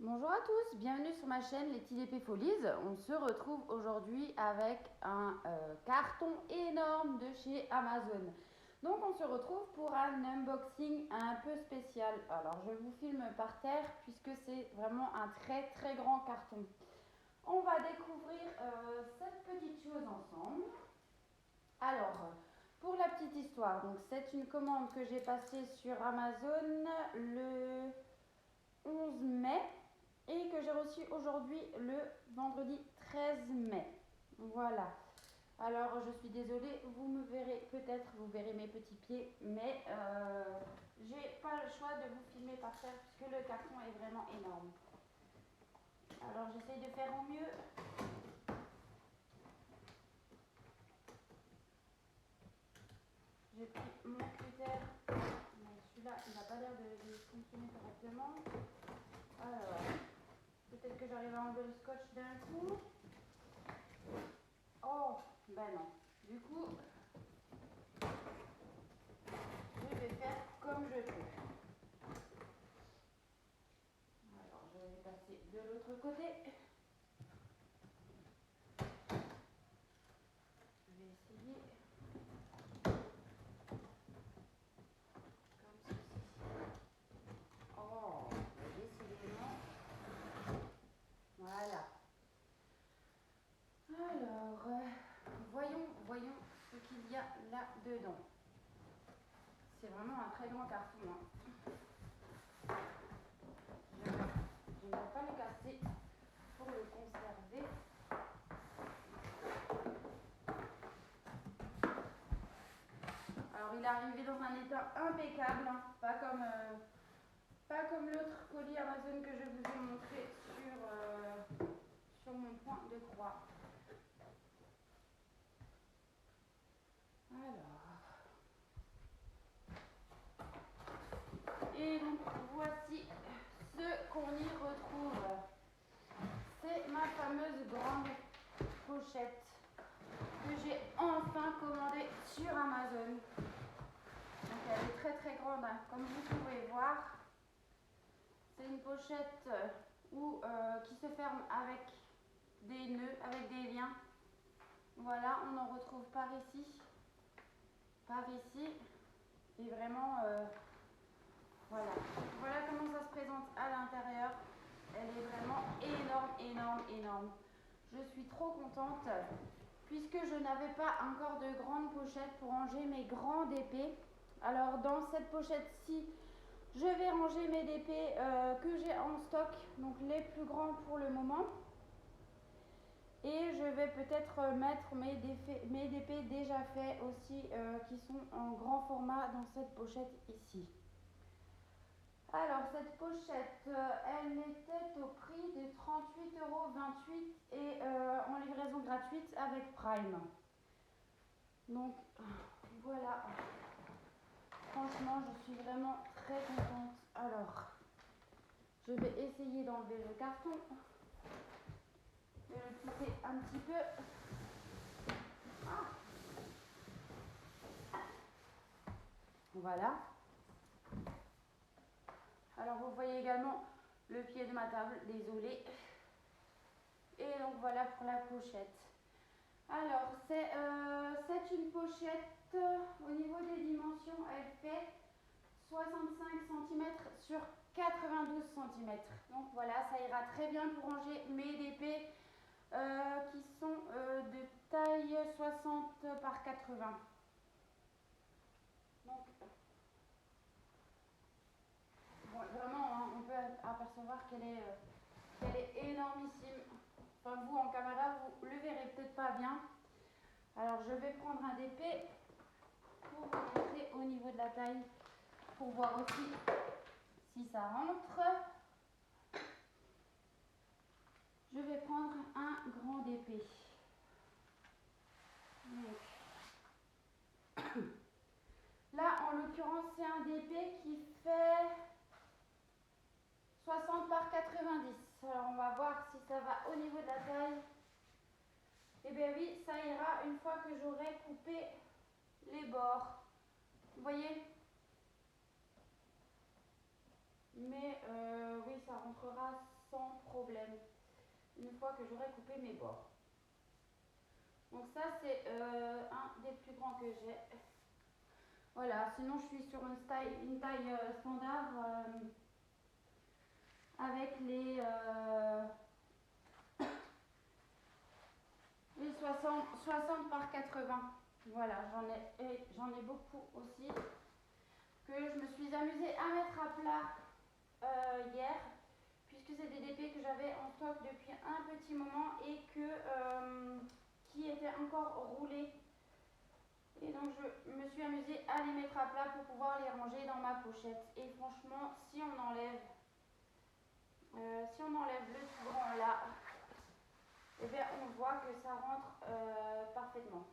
Bonjour à tous, bienvenue sur ma chaîne Les TDP Folies. On se retrouve aujourd'hui avec un carton énorme de chez Amazon. Donc on se retrouve pour un unboxing un peu spécial. Alors je vous filme par terre puisque c'est vraiment un très grand carton. On va découvrir cette petite chose ensemble. Alors, pour la petite histoire, donc c'est une commande que j'ai passée sur Amazon le 11 mai et que j'ai reçu aujourd'hui le vendredi 13 mai. Voilà. Alors je suis désolée, vous me verrez peut-être, vous verrez mes petits pieds, mais j'ai pas le choix de vous filmer par terre puisque le carton est vraiment énorme. Alors j'essaye de faire au mieux. J'ai pris mon cutter, mais celui-là il n'a pas l'air de fonctionner correctement. Alors, peut-être que j'arrive à enlever le scotch d'un coup. Oh, ben non. Du coup, je vais faire comme je peux. Alors, je vais passer de l'autre côté. Je vais essayer comme ceci. Oh, décidément. Voilà. Alors, voyons ce qu'il y a là-dedans. C'est vraiment un très grand carton. Je ne vais pas le casser pour le conserver. Alors, il est arrivé dans un état impeccable, hein, pas comme l'autre colis Amazon que je vous ai montré sur mon point de croix. Alors, et donc voici ce qu'on y retrouve. C'est ma fameuse grande pochette que j'ai enfin commandée sur Amazon. Donc elle est très grande, hein, comme vous pouvez voir. C'est une pochette qui se ferme avec des nœuds, avec des liens. Voilà, on en retrouve par ici, et vraiment, voilà comment ça se présente à l'intérieur. Elle est vraiment énorme. Je suis trop contente puisque je n'avais pas encore de grande pochette pour ranger mes grands DP. Alors dans cette pochette-ci, je vais ranger mes DP que j'ai en stock, donc les plus grands pour le moment. Et je vais peut-être mettre mes DP déjà faits aussi qui sont en grand format dans cette pochette ici. Alors cette pochette, elle était au prix de 38,28 € et en livraison gratuite avec Prime. Donc voilà, franchement je suis vraiment très contente. Alors, je vais essayer d'enlever le carton, de le pousser un petit peu. Ah. Voilà. Alors vous voyez également le pied de ma table, désolé. Et donc voilà pour la pochette. Alors c'est une pochette, au niveau des dimensions, elle fait 65 cm sur 92 cm. Donc voilà, ça ira très bien pour ranger mes DP qui sont de taille 60 par 80. Donc bon, vraiment, hein, on peut apercevoir qu'elle est énormissime. Enfin, vous en caméra, vous le verrez peut-être pas bien. Alors, je vais prendre un DP pour vous montrer au niveau de la taille, pour voir aussi si ça rentre. Je vais prendre un grand DP. Donc, là, en l'occurrence, c'est un DP qui fait 60 par 90. Alors, on va voir si ça va au niveau de la taille. Eh bien oui, ça ira une fois que j'aurai coupé les bords. Vous voyez? Mais oui, ça rentrera sans problème une fois que j'aurai coupé mes bords. Donc ça c'est un des plus grands que j'ai. Voilà, sinon je suis sur une taille standard avec les 60 par 80. Voilà, j'en ai beaucoup aussi que je me suis amusée à mettre à plat hier, puisque c'est des DP que j'avais en stock depuis un petit moment et qui étaient encore roulés. Et donc je me suis amusée à les mettre à plat pour pouvoir les ranger dans ma pochette. Et franchement, si on enlève le tout grand là, et bien on voit que ça rentre parfaitement.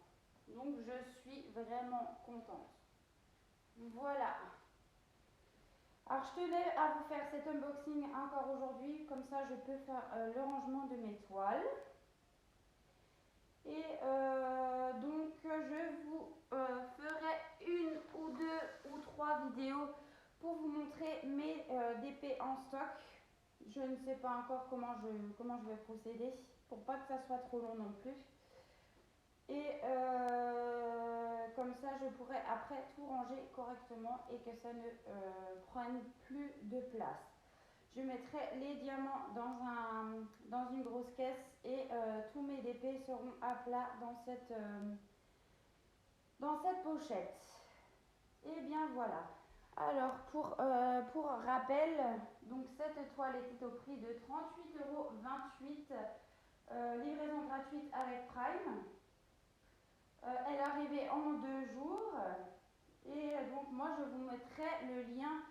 Donc je suis vraiment contente. Voilà. Alors je tenais à vous faire cet unboxing encore aujourd'hui, comme ça je peux faire le rangement de mes toiles. Et donc je vous ferai une ou deux ou trois vidéos pour vous montrer mes DP en stock. Je ne sais pas encore comment je vais procéder pour pas que ça soit trop long non plus. Et comme ça je pourrai après tout ranger correctement et que ça ne prenne plus de place. Je mettrai les diamants dans une grosse caisse et tous mes DP seront à plat dans cette pochette. Et bien voilà. Alors pour rappel, donc cette toile était au prix de 38,28 €, livraison gratuite avec Prime. Elle est arrivée en 2 jours et donc moi je vous mettrai le lien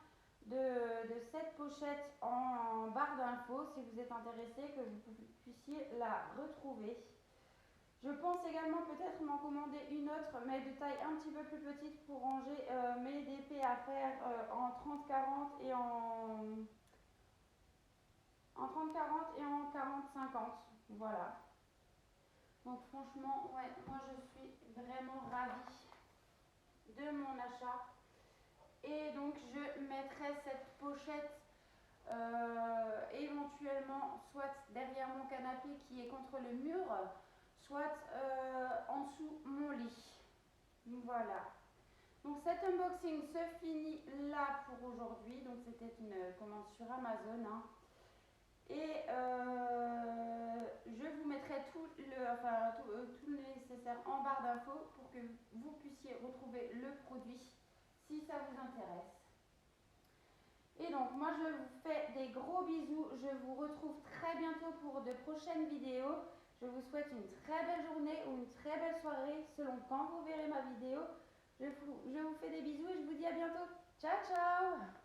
de cette pochette en barre d'infos si vous êtes intéressé, que vous puissiez la retrouver. Je pense également peut-être m'en commander une autre, mais de taille un petit peu plus petite pour ranger mes DP à faire en 30-40 et en 30-40 et en 40-50. Voilà. Donc franchement, ouais, moi je suis vraiment ravie de mon achat. Et donc je mettrai cette pochette éventuellement soit derrière mon canapé qui est contre le mur, soit en dessous mon lit. Voilà. Donc cet unboxing se finit là pour aujourd'hui. Donc c'était une commande sur Amazon. Hein. Et je vous mettrai tout le nécessaire en barre d'infos pour que vous puissiez retrouver le produit si ça vous intéresse. Et donc moi je vous fais des gros bisous, je vous retrouve très bientôt pour de prochaines vidéos. Je vous souhaite une très belle journée ou une très belle soirée selon quand vous verrez ma vidéo. Je vous fais des bisous et je vous dis à bientôt. Ciao ciao!